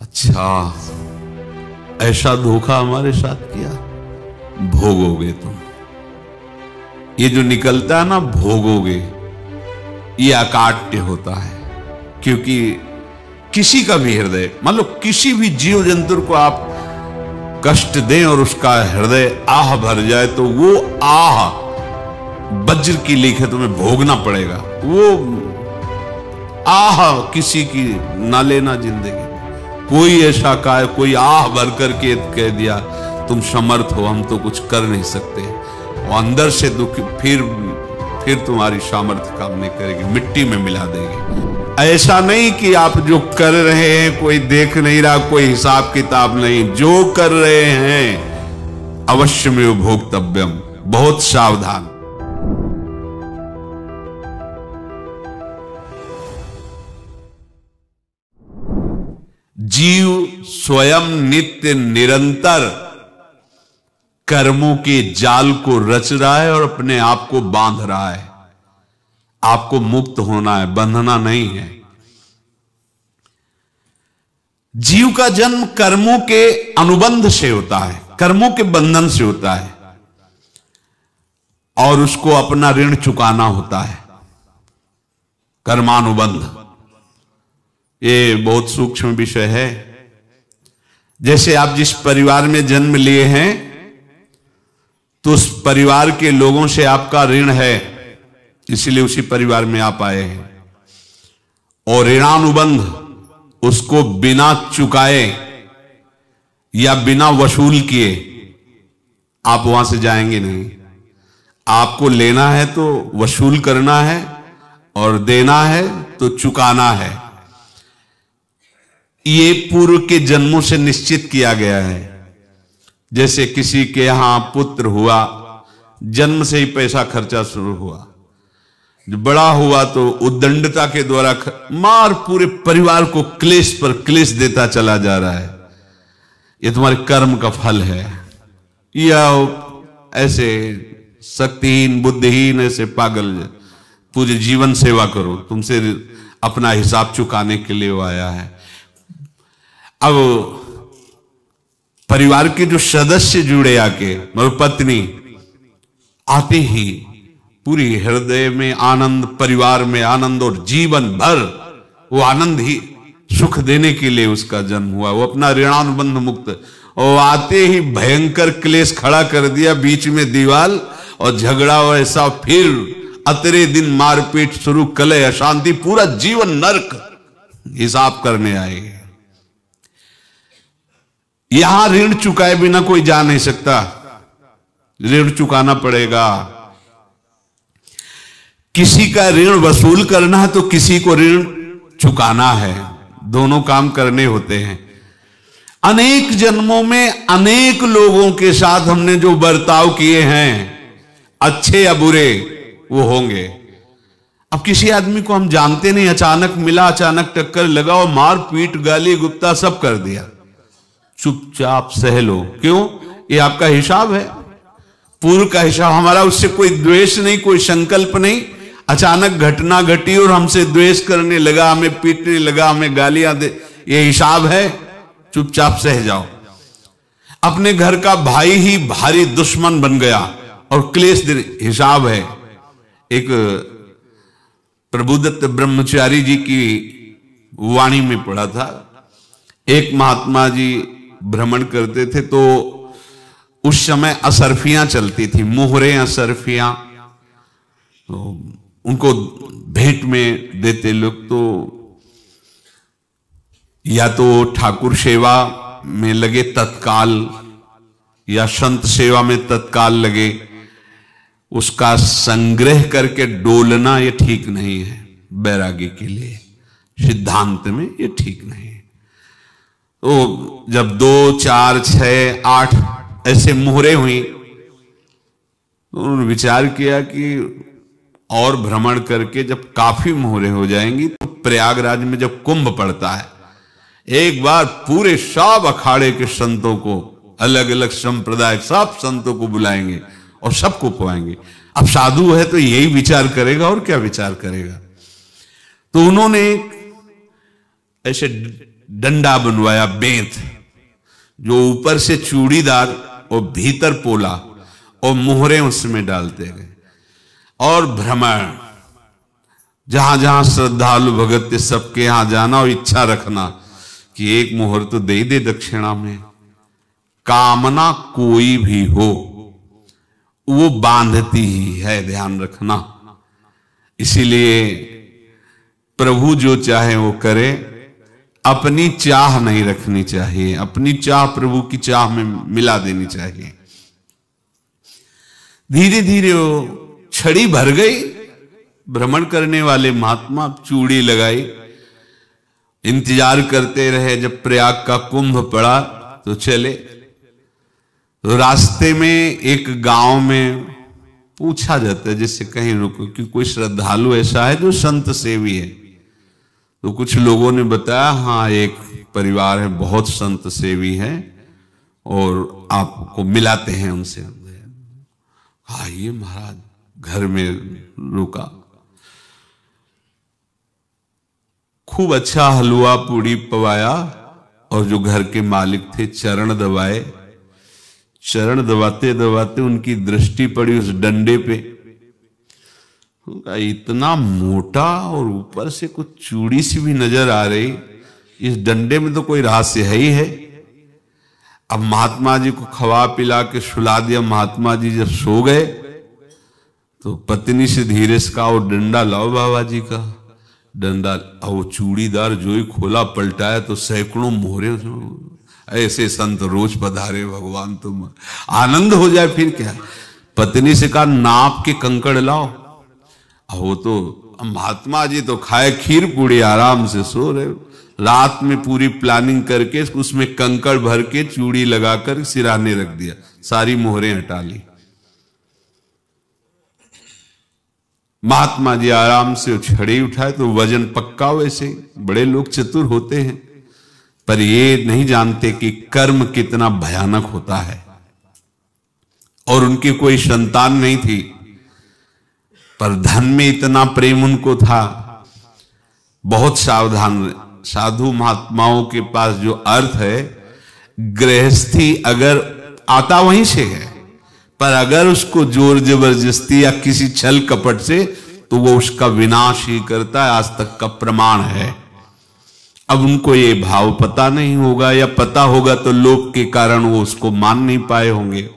अच्छा, ऐसा धोखा हमारे साथ किया, भोगोगे तुम। ये जो निकलता है ना, भोगोगे, ये अकाट्य होता है। क्योंकि किसी का भी हृदय, मतलब किसी भी जीव जंतु को आप कष्ट दें और उसका हृदय आह भर जाए, तो वो आह वज्र की लीक है, तुम्हें भोगना पड़ेगा। वो आह किसी की ना लेना जिंदगी। कोई ऐसा कहा, कोई आह भर करके कह दिया तुम समर्थ हो, हम तो कुछ कर नहीं सकते, और अंदर से दुख, फिर तुम्हारी सामर्थ्य काम नहीं करेगी, मिट्टी में मिला देगी। ऐसा नहीं कि आप जो कर रहे हैं कोई देख नहीं रहा, कोई हिसाब किताब नहीं, जो कर रहे हैं अवश्य में भोक्तव्यम, बहुत सावधान। जीव स्वयं नित्य निरंतर कर्मों के जाल को रच रहा है और अपने आप को बांध रहा है। आपको मुक्त होना है, बंधना नहीं है। जीव का जन्म कर्मों के अनुबंध से होता है, कर्मों के बंधन से होता है, और उसको अपना ऋण चुकाना होता है। कर्मानुबंध ये बहुत सूक्ष्म विषय है। जैसे आप जिस परिवार में जन्म लिए हैं, तो उस परिवार के लोगों से आपका ऋण है, इसलिए उसी परिवार में आप आए हैं। और ऋणानुबंध उसको बिना चुकाए या बिना वसूल किए आप वहां से जाएंगे नहीं। आपको लेना है तो वसूल करना है, और देना है तो चुकाना है। ये पूर्व के जन्मों से निश्चित किया गया है। जैसे किसी के यहां पुत्र हुआ, जन्म से ही पैसा खर्चा शुरू हुआ, जो बड़ा हुआ तो उद्दंडता के द्वारा मार पूरे परिवार को क्लेश पर क्लेश देता चला जा रहा है। ये तुम्हारे कर्म का फल है। या ऐसे शक्तिहीन बुद्धिहीन ऐसे पागल पूरे जीवन सेवा करो, तुमसे अपना हिसाब चुकाने के लिए वो आया है। अब परिवार के जो सदस्य जुड़े आके, मतलब पत्नी आते ही पूरी हृदय में आनंद, परिवार में आनंद, और जीवन भर वो आनंद ही सुख देने के लिए उसका जन्म हुआ। वो अपना ऋणानुबंध मुक्त, और आते ही भयंकर क्लेश खड़ा कर दिया, बीच में दीवाल और झगड़ा वैसा, फिर अतरे दिन मारपीट शुरू, कलह अशांति, पूरा जीवन नरक हिसाब करने आए। यहां ऋण चुकाए बिना कोई जा नहीं सकता, ऋण चुकाना पड़ेगा। किसी का ऋण वसूल करना है तो किसी को ऋण चुकाना है, दोनों काम करने होते हैं। अनेक जन्मों में अनेक लोगों के साथ हमने जो बर्ताव किए हैं, अच्छे या बुरे, वो होंगे। अब किसी आदमी को हम जानते नहीं, अचानक मिला, अचानक टक्कर लगा और मार पीट गाली गुप्ता सब कर दिया, चुपचाप सह लो। क्यों? ये आपका हिसाब है, पूर्व का हिसाब। हमारा उससे कोई द्वेष नहीं, कोई संकल्प नहीं। अचानक घटना घटी और हमसे द्वेष करने लगा, हमें पीटने लगा, हमें गालियां दे, ये हिसाब है, चुपचाप सह जाओ। अपने घर का भाई ही भारी दुश्मन बन गया और क्लेश दे, हिसाब है। एक प्रभुदत्त ब्रह्मचारी जी की वाणी में पढ़ा था, एक महात्मा जी भ्रमण करते थे, तो उस समय असरफियां चलती थी, मोहरे असरफियां, तो उनको भेंट में देते लोग। तो या तो ठाकुर सेवा में लगे तत्काल, या संत सेवा में तत्काल लगे, उसका संग्रह करके डोलना ये ठीक नहीं है। बैरागी के लिए सिद्धांत में ये ठीक नहीं है। तो जब 2, 4, 6, 8 ऐसे मोहरे हुई, तो उन्होंने विचार किया कि और भ्रमण करके जब काफी मोहरे हो जाएंगी, तो प्रयागराज में जब कुंभ पड़ता है, एक बार पूरे सब अखाड़े के संतों को, अलग अलग संप्रदाय सब संतों को बुलाएंगे और सबको पवाएंगे। अब साधु है तो यही विचार करेगा, और क्या विचार करेगा। तो उन्होंने ऐसे डंडा बनवाया, बेंत, जो ऊपर से चूड़ीदार और भीतर पोला, और मोहरे उसमें डालते गए। और भ्रमण, जहां जहां श्रद्धालु भगत थे सबके यहां जाना और इच्छा रखना कि एक मोहर तो दे दे दक्षिणा में। कामना कोई भी हो वो बांधती ही है, ध्यान रखना। इसीलिए प्रभु जो चाहे वो करे, अपनी चाह नहीं रखनी चाहिए, अपनी चाह प्रभु की चाह में मिला देनी चाहिए। धीरे धीरे वो छड़ी भर गई। भ्रमण करने वाले महात्मा चूड़ी लगाई, इंतजार करते रहे। जब प्रयाग का कुंभ पड़ा तो चले। तो रास्ते में एक गांव में पूछा जाता है, जिससे कहीं रुको कि कोई श्रद्धालु ऐसा है जो संत सेवी है। तो कुछ लोगों ने बताया, हाँ एक परिवार है, बहुत संत सेवी है और आपको मिलाते हैं उनसे। हाँ ये महाराज, घर में रुका। खूब अच्छा हलवा पूड़ी पवाया और जो घर के मालिक थे चरण दबाए। चरण दबाते दबाते उनकी दृष्टि पड़ी उस डंडे पे। इतना मोटा और ऊपर से कुछ चूड़ी सी भी नजर आ रही, इस डंडे में तो कोई रहस्य है ही है। अब महात्मा जी को खवा पिला के सुला दिया। महात्मा जी जब सो गए तो पत्नी से धीरे से कहा, वो डंडा लाओ बाबा जी का डंडा। और वो चूड़ीदार जो ही खोला पलटाया तो सैकड़ों मोहरे। ऐसे संत रोज पधारे भगवान, तुम आनंद हो जाए फिर क्या। पत्नी से कहा, नाप के कंकड़ लाओ। वो तो महात्मा जी तो खाए खीर पूड़ी, आराम से सो रहे। रात में पूरी प्लानिंग करके उसमें कंकड़ भर के चूड़ी लगाकर सिराने रख दिया, सारी मोहरें हटा ली। महात्मा जी आराम से छड़ी उठाए तो वजन पक्का। वैसे बड़े लोग चतुर होते हैं, पर ये नहीं जानते कि कर्म कितना भयानक होता है। और उनकी कोई संतान नहीं थी, पर धन में इतना प्रेम उनको था। बहुत सावधान। साधु महात्माओं के पास जो अर्थ है, गृहस्थी अगर आता वहीं से है, पर अगर उसको जोर जबरदस्ती या किसी छल कपट से, तो वो उसका विनाश ही करता है। आज तक का प्रमाण है। अब उनको ये भाव पता नहीं होगा, या पता होगा तो लोभ के कारण वो उसको मान नहीं पाए होंगे।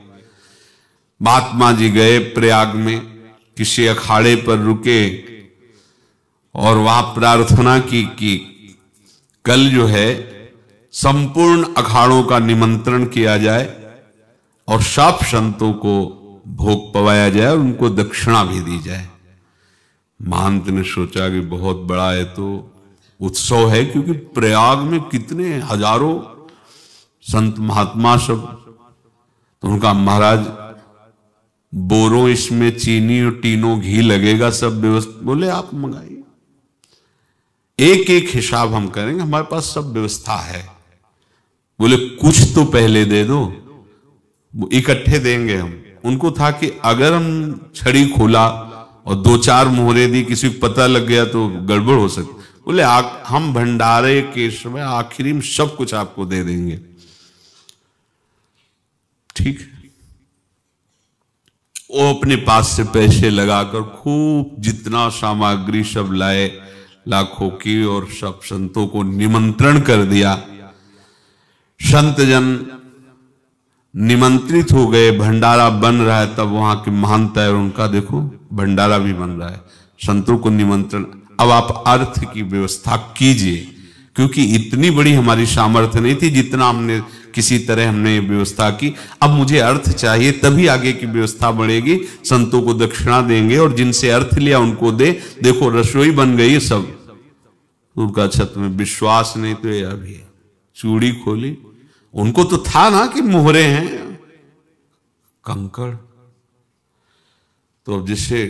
महात्मा जी गए प्रयाग में, किसी अखाड़े पर रुके और वहां प्रार्थना की कि कल जो है संपूर्ण अखाड़ों का निमंत्रण किया जाए और सब संतों को भोग पवाया जाए और उनको दक्षिणा भी दी जाए। महंत ने सोचा कि बहुत बड़ा है तो उत्सव है, क्योंकि प्रयाग में कितने हजारों संत महात्मा सब। तो उनका महाराज बोरों इसमें चीनी और टीनो घी लगेगा, सब व्यवस्था। बोले आप मंगाइए, एक एक हिसाब हम करेंगे, हमारे पास सब व्यवस्था है। बोले कुछ तो पहले दे दो, इकट्ठे देंगे हम। उनको था कि अगर हम छड़ी खोला और दो चार मोहरे दी, किसी को पता लग गया तो गड़बड़ हो सकती। बोले हम भंडारे के समय आखिरी में सब कुछ आपको दे देंगे। ठीक है। वो अपने पास से पैसे लगाकर खूब जितना सामग्री सब लाए, लाखों की, और सब संतों को निमंत्रण कर दिया। संत जन निमंत्रित हो गए, भंडारा बन रहा है। तब वहां के महंत है और उनका देखो भंडारा भी बन रहा है, संतों को निमंत्रण। अब आप अर्थ की व्यवस्था कीजिए, क्योंकि इतनी बड़ी हमारी सामर्थ्य नहीं थी जितना हमने किसी तरह हमने व्यवस्था की। अब मुझे अर्थ चाहिए, तभी आगे की व्यवस्था बढ़ेगी। संतों को दक्षिणा देंगे और जिनसे अर्थ लिया उनको दे। देखो रसोई बन गई सब। उनका छत में विश्वास नहीं तो ये अभी चूड़ी खोली। उनको तो था ना कि मोहरे हैं, कंकड़। तो अब जिससे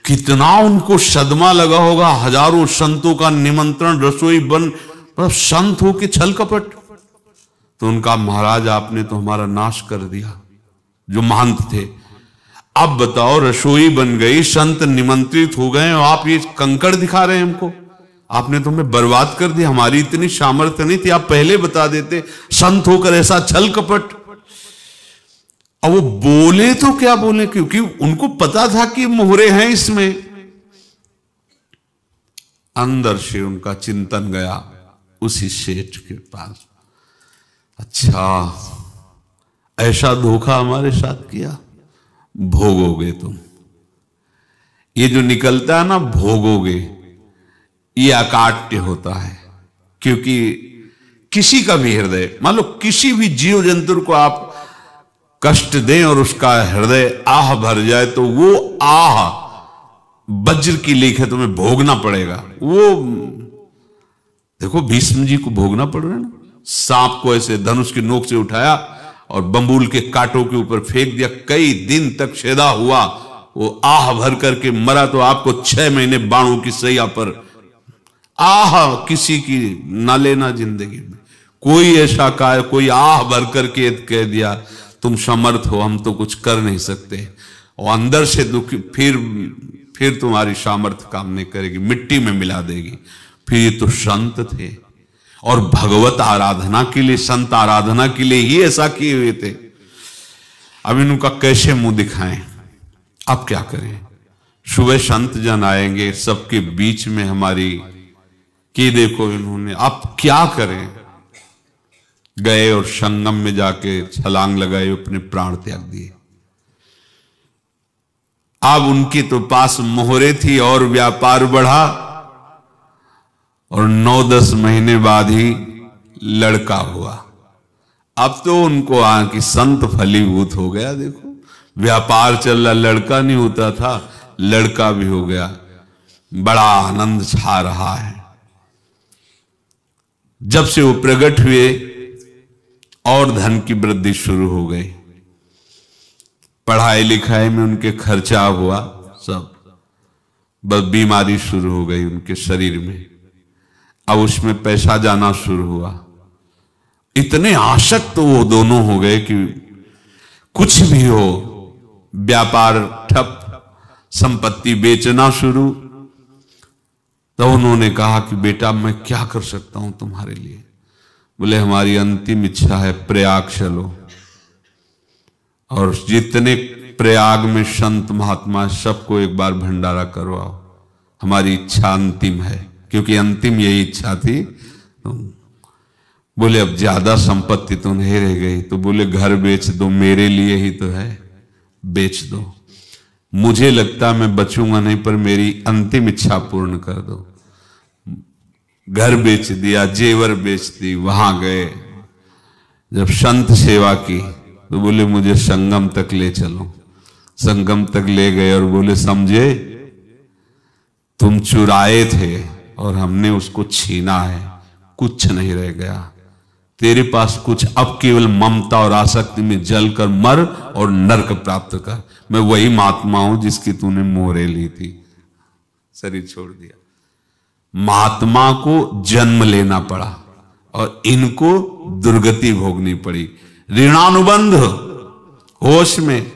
कितना उनको सदमा लगा होगा। हजारों संतों का निमंत्रण, रसोई बन, संत हो के छल कपट। तो उनका महाराज आपने तो हमारा नाश कर दिया, जो महंत थे। अब बताओ रसोई बन गई, संत निमंत्रित हो गए और आप ये कंकड़ दिखा रहे हैं हमको। आपने तो हमें बर्बाद कर दिया, हमारी इतनी सामर्थ्य नहीं थी, आप पहले बता देते। संत होकर ऐसा छल कपट। अब वो बोले तो क्या बोले, क्योंकि उनको पता था कि मोहरे हैं इसमें। अंदर से उनका चिंतन गया उसी सेठ के पास, अच्छा ऐसा धोखा हमारे साथ किया, भोगोगे तुम। ये जो निकलता है ना भोगोगे, ये अकाट्य होता है। क्योंकि किसी का भी हृदय, मान लो किसी भी जीव जंतु को आप कष्ट दें और उसका हृदय आह भर जाए, तो वो आह वज्र की लेख है, तुम्हें भोगना पड़ेगा। वो देखो भीष्म जी को भोगना पड़ रहा है ना, सांप को ऐसे धनुष की नोक से उठाया और बंबूल के कांटों के ऊपर फेंक दिया, कई दिन तक छेदा हुआ, वो आह भर करके मरा। तो आपको 6 महीने बाणों की सैया पर आह किसी की ना लेना जिंदगी में। कोई ऐसा कहा, कोई आह भर करके कह दिया तुम समर्थ हो, हम तो कुछ कर नहीं सकते, और अंदर से दुखी, फिर तुम्हारी सामर्थ्य काम नहीं करेगी, मिट्टी में मिला देगी। फिर ये तो संत थे और भगवत आराधना के लिए, संत आराधना के लिए ही ऐसा किए हुए थे। अब इनका कैसे मुंह दिखाएं, अब क्या करें। सुबह संत जन आएंगे, सबके बीच में हमारी कि देखो इन्होंने, अब क्या करें। गए और संगम में जाके छलांग लगाए, अपने प्राण त्याग दिए। अब उनके तो पास मोहरे थी और व्यापार बढ़ा, और 9-10 महीने बाद ही लड़का हुआ। अब तो उनको कि संत फलीभूत हो गया। देखो व्यापार चल रहा, लड़का नहीं होता था, लड़का भी हो गया, बड़ा आनंद छा रहा है। जब से वो प्रकट हुए और धन की वृद्धि शुरू हो गई, पढ़ाई लिखाई में उनके खर्चा हुआ सब, बस बीमारी शुरू हो गई उनके शरीर में। अब उसमें पैसा जाना शुरू हुआ। इतने आसक्त तो वो दोनों हो गए कि कुछ भी हो, व्यापार ठप, संपत्ति बेचना शुरू। तो उन्होंने कहा कि बेटा मैं क्या कर सकता हूं तुम्हारे लिए। बोले हमारी अंतिम इच्छा है प्रयाग चलो, और जितने प्रयाग में संत महात्मा सबको एक बार भंडारा करवाओ, हमारी इच्छा अंतिम है। क्योंकि अंतिम यही इच्छा थी। बोले अब ज्यादा संपत्ति तो नहीं रह गई, तो बोले घर बेच दो, मेरे लिए ही तो है, बेच दो। मुझे लगता मैं बचूंगा नहीं, पर मेरी अंतिम इच्छा पूर्ण कर दो। घर बेच दिया, जेवर बेच दी। वहां गए, जब संत सेवा की तो बोले मुझे संगम तक ले चलो। संगम तक ले गए और बोले समझे तुम चुराए थे और हमने उसको छीना है, कुछ नहीं रह गया तेरे पास कुछ, अब केवल ममता और आसक्ति में जलकर मर और नरक प्राप्त कर। मैं वही महात्मा हूं जिसकी तूने मोहरे ली थी, शरीर छोड़ दिया। महात्मा को जन्म लेना पड़ा और इनको दुर्गति भोगनी पड़ी। ऋणानुबंध होश में,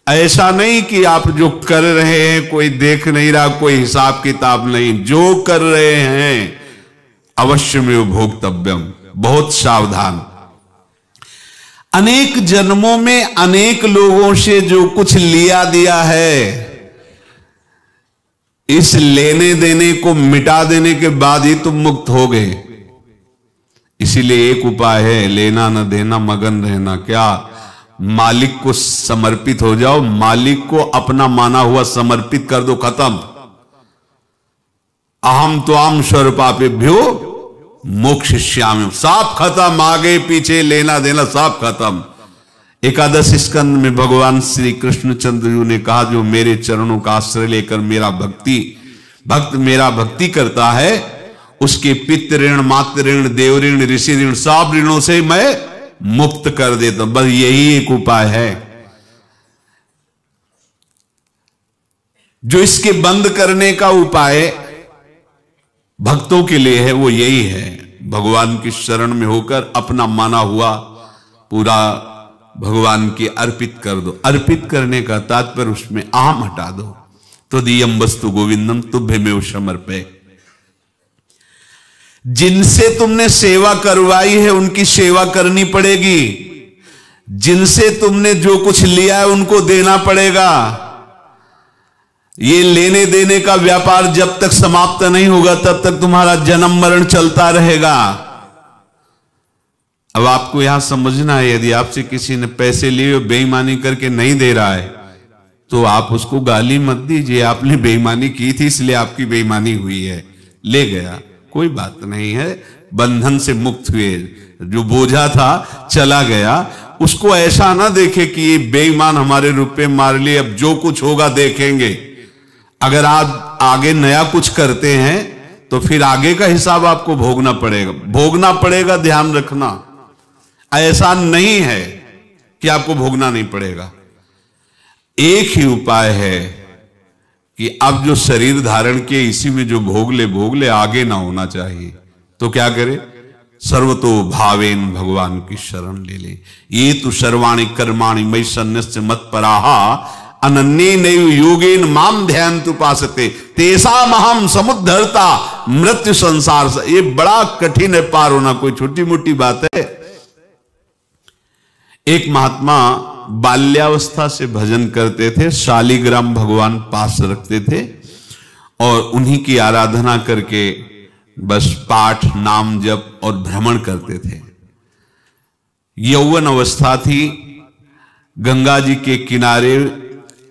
ऐसा नहीं कि आप जो कर रहे हैं कोई देख नहीं रहा, कोई हिसाब किताब नहीं, जो कर रहे हैं अवश्य में भोक्तव्यम। बहुत सावधान। अनेक जन्मों में अनेक लोगों से जो कुछ लिया दिया है, इस लेने देने को मिटा देने के बाद ही तुम मुक्त हो गए। इसीलिए एक उपाय है, लेना न देना मगन रहना। क्या? मालिक को समर्पित हो जाओ, मालिक को अपना माना हुआ समर्पित कर दो, खत्म। अहम त्वाम स्वरूपापेभ्यो मोक्षयिष्यामि, साफ खत्म। आगे पीछे लेना देना साफ खत्म। एकादश स्कंद में भगवान श्री कृष्णचंद्र जी ने कहा जो मेरे चरणों का आश्रय लेकर भक्त मेरा भक्ति करता है, उसके पितृ ऋण, मातृ ऋण, देव ऋण, ऋषि ऋण, सब ऋणों से मैं मुक्त कर देता हूं। बस यही एक उपाय है जो इसके बंद करने का उपाय भक्तों के लिए है, वो यही है, भगवान की शरण में होकर अपना माना हुआ पूरा भगवान की अर्पित कर दो। अर्पित करने का तात्पर्य उसमें अहम हटा दो। तो दियम वस्तु गोविंदम तुभ्यमेव समर्पये। जिनसे तुमने सेवा करवाई है उनकी सेवा करनी पड़ेगी, जिनसे तुमने जो कुछ लिया है उनको देना पड़ेगा। ये लेने देने का व्यापार जब तक समाप्त नहीं होगा तब तक तुम्हारा जन्म मरण चलता रहेगा। अब आपको यहां समझना है, यदि आपसे किसी ने पैसे लिए बेईमानी करके नहीं दे रहा है तो आप उसको गाली मत दीजिए, आपने बेईमानी की थी इसलिए आपकी बेईमानी हुई है, ले गया, कोई बात नहीं है, बंधन से मुक्त हुए, जो बोझा था चला गया। उसको ऐसा ना देखे कि ये बेईमान हमारे रुपए मार लिए, अब जो कुछ होगा देखेंगे। अगर आप आगे नया कुछ करते हैं तो फिर आगे का हिसाब आपको भोगना पड़ेगा, ध्यान रखना। ऐसा नहीं है कि आपको भोगना नहीं पड़ेगा। एक ही उपाय है कि अब जो शरीर धारण किए इसी में जो भोग ले, आगे ना होना चाहिए। तो क्या करे? सर्वतो भावेन भगवान की शरण ले ले। ये तो सर्वाणि कर्माणि मयि सन्न्यस्य मत्पराहा अनन्ये नैव योगेन माम ध्यायन्तु उपासते तेषाम् अहं समुद्धर्ता मृत्यु संसार से। ये बड़ा कठिन है पार होना, कोई छोटी मोटी बात है। एक महात्मा बाल्यावस्था से भजन करते थे, शालिग्राम भगवान पास रखते थे और उन्हीं की आराधना करके बस पाठ नाम जप और भ्रमण करते थे। यौवन अवस्था थी, गंगा जी के किनारे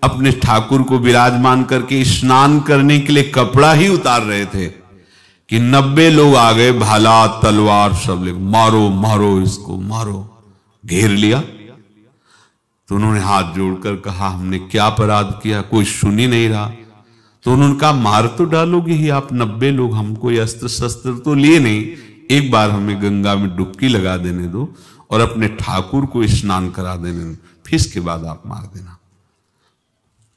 अपने ठाकुर को विराजमान करके स्नान करने के लिए कपड़ा ही उतार रहे थे कि 90 लोग आ गए, भाला तलवार सब ले, मारो मारो इसको मारो, घेर लिया। तो उन्होंने हाथ जोड़कर कहा हमने क्या अपराध किया, कोई सुन ही नहीं रहा। तो उन्होंने कहा मार तो डालोगे ही आप 90 लोग, हम कोई अस्त्र शस्त्र तो लिए नहीं, एक बार हमें गंगा में डुबकी लगा देने दो और अपने ठाकुर को स्नान करा देने दो, फिर इसके बाद आप मार देना।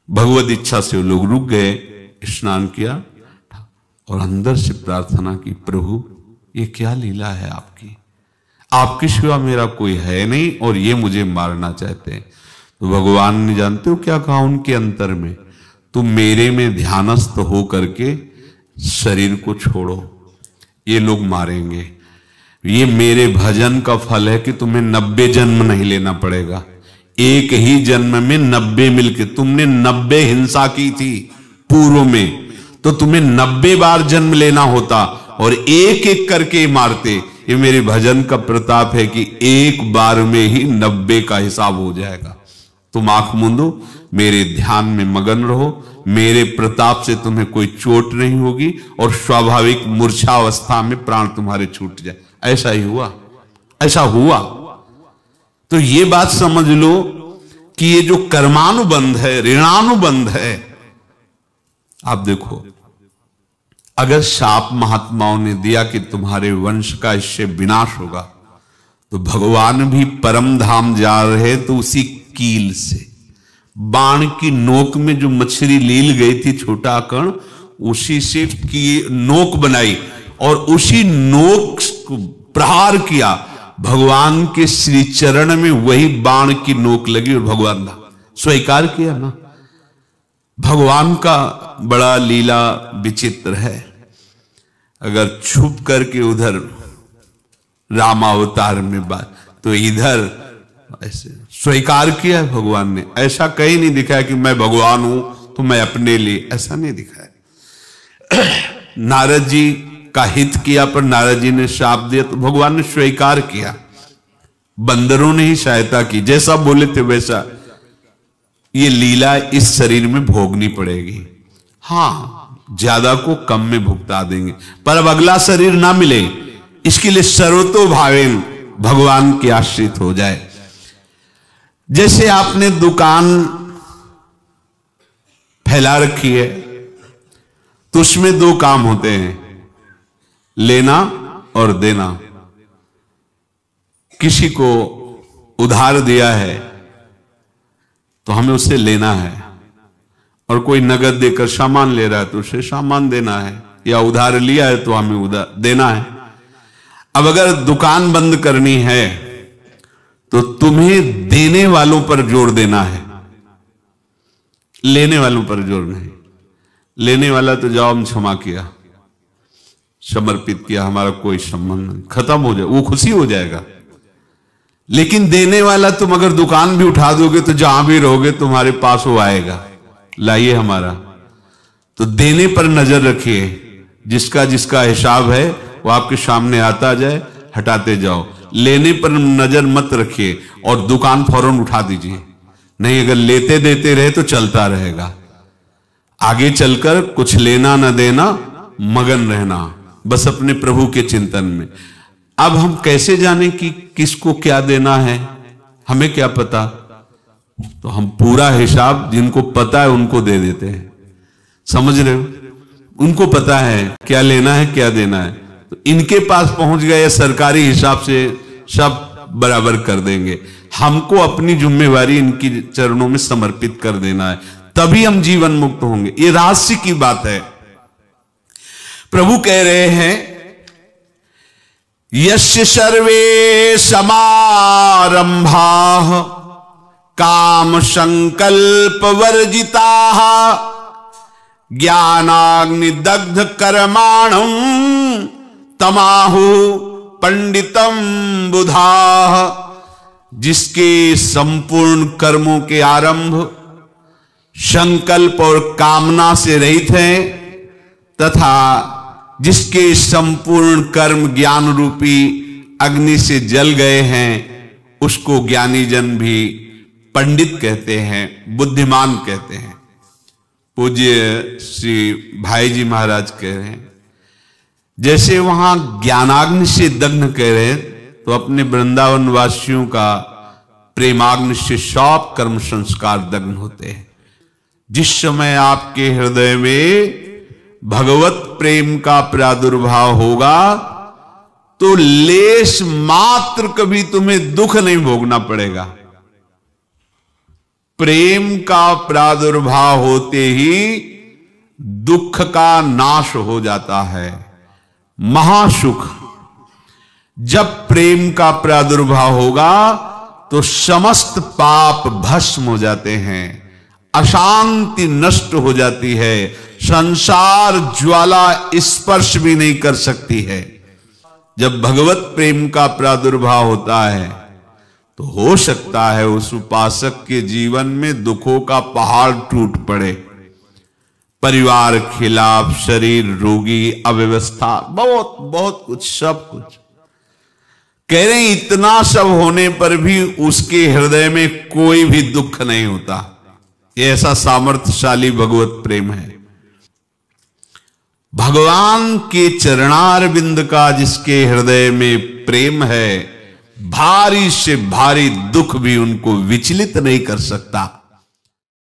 भगवत इच्छा से वो लोग रुक गए, स्नान किया और अंदर से प्रार्थना की, प्रभु ये क्या लीला है आपकी, आपके सिवा मेरा कोई है नहीं और ये मुझे मारना चाहते हैं। तो भगवान ने जानते हो क्या कहा उनके अंतर में, तुम मेरे में ध्यानस्थ हो करके शरीर को छोड़ो, ये लोग मारेंगे। ये मेरे भजन का फल है कि तुम्हें 90 जन्म नहीं लेना पड़ेगा, एक ही जन्म में 90 मिलके, तुमने 90 हिंसा की थी पूर्व में, तो तुम्हें 90 बार जन्म लेना होता और एक एक करके मारते। ये मेरे भजन का प्रताप है कि एक बार में ही 90 का हिसाब हो जाएगा। तुम आंख मूंदो, मेरे ध्यान में मगन रहो, मेरे प्रताप से तुम्हें कोई चोट नहीं होगी और स्वाभाविक मूर्छावस्था में प्राण तुम्हारे छूट जाए। ऐसा ही हुआ, ऐसा हुआ। तो ये बात समझ लो कि ये जो कर्मानुबंध है, ऋणानुबंध है। आप देखो, अगर शाप महात्माओं ने दिया कि तुम्हारे वंश का इससे विनाश होगा, तो भगवान भी परम धाम जा रहे तो उसी कील से, बाण की नोक में जो मछली लील गई थी छोटा कण, उसी से की नोक बनाई और उसी नोक को प्रहार किया। भगवान के श्री चरण में वही बाण की नोक लगी और भगवान ने स्वीकार किया ना। भगवान का बड़ा लीला विचित्र है। अगर छुप करके उधर रामावतार में बात, तो इधर ऐसे स्वीकार किया है भगवान ने। ऐसा कहीं नहीं दिखाया कि मैं भगवान हूं तो मैं अपने लिए, ऐसा नहीं दिखाया। नारद जी का हित किया पर नारद जी ने शाप दिया तो भगवान ने स्वीकार किया। बंदरों ने ही सहायता की, जैसा बोले थे वैसा। ये लीला इस शरीर में भोगनी पड़ेगी। हाँ, ज्यादा को कम में भुगता देंगे, पर अब अगला शरीर ना मिले, इसके लिए सर्वतो भावेन भगवान के आश्रित हो जाए। जैसे आपने दुकान फैला रखी है तो उसमें दो काम होते हैं, लेना और देना। किसी को उधार दिया है तो हमें उससे लेना है, और कोई नगद देकर सामान ले रहा है तो उसे सामान देना है, या उधार लिया है तो हमें उधार देना है। अब अगर दुकान बंद करनी है तो तुम्हें देने वालों पर जोर देना है, लेने वालों पर जोर नहीं। लेने वाला तो जाओ हम क्षमा किया, समर्पित किया, हमारा कोई संबंध नहीं, खत्म हो जाए, वो खुशी हो जाएगा। लेकिन देने वाला तुम अगर दुकान भी उठा दोगे तो जहां भी रहोगे तुम्हारे पास वो आएगा, लाइए हमारा। तो देने पर नजर रखिए, जिसका जिसका हिसाब है वो आपके सामने आता जाए, हटाते जाओ। लेने पर नजर मत रखिए और दुकान फौरन उठा दीजिए, नहीं अगर लेते देते रहे तो चलता रहेगा। आगे चलकर कुछ लेना न देना, मगन रहना बस अपने प्रभु के चिंतन में। अब हम कैसे जाने कि किसको क्या देना है, हमें क्या पता? तो हम पूरा हिसाब जिनको पता है उनको दे देते हैं, समझ रहे हो? उनको पता है क्या लेना है क्या देना है, तो इनके पास पहुंच गए, सरकारी हिसाब से सब बराबर कर देंगे। हमको अपनी जिम्मेवारी इनकी चरणों में समर्पित कर देना है, तभी हम जीवन मुक्त होंगे। ये रहस्य की बात है। प्रभु कह रहे हैं यस्य सर्वे समारंभाः काम संकल्प वर्जिताः ज्ञानाग्नि दग्ध कर्माणं तमाहु पंडितम बुधाः। जिसके संपूर्ण कर्मों के आरंभ संकल्प और कामना से रहित हैं तथा जिसके संपूर्ण कर्म ज्ञान रूपी अग्नि से जल गए हैं, उसको ज्ञानी जन भी पंडित कहते हैं, बुद्धिमान कहते हैं। पूज्य श्री भाई जी महाराज कह रहे हैं जैसे वहां ज्ञानाग्नि से दग्ध कह रहे हैं, तो अपने वृंदावन वासियों का प्रेमाग्नि से सब कर्म संस्कार दग्ध होते हैं। जिस समय आपके हृदय में भगवत प्रेम का प्रादुर्भाव होगा तो लेश मात्र कभी तुम्हें दुख नहीं भोगना पड़ेगा। प्रेम का प्रादुर्भाव होते ही दुख का नाश हो जाता है, महासुख। जब प्रेम का प्रादुर्भाव होगा तो समस्त पाप भस्म हो जाते हैं, अशांति नष्ट हो जाती है, संसार ज्वाला स्पर्श भी नहीं कर सकती है। जब भगवत प्रेम का प्रादुर्भाव होता है तो हो सकता है उस उपासक के जीवन में दुखों का पहाड़ टूट पड़े, परिवार खिलाफ, शरीर रोगी, अव्यवस्था, बहुत बहुत कुछ, सब कुछ। कह रहे हैं इतना सब होने पर भी उसके हृदय में कोई भी दुख नहीं होता। ये ऐसा सामर्थ्यशाली भगवत प्रेम है। भगवान के चरणारविंद का जिसके हृदय में प्रेम है, भारी से भारी दुख भी उनको विचलित नहीं कर सकता।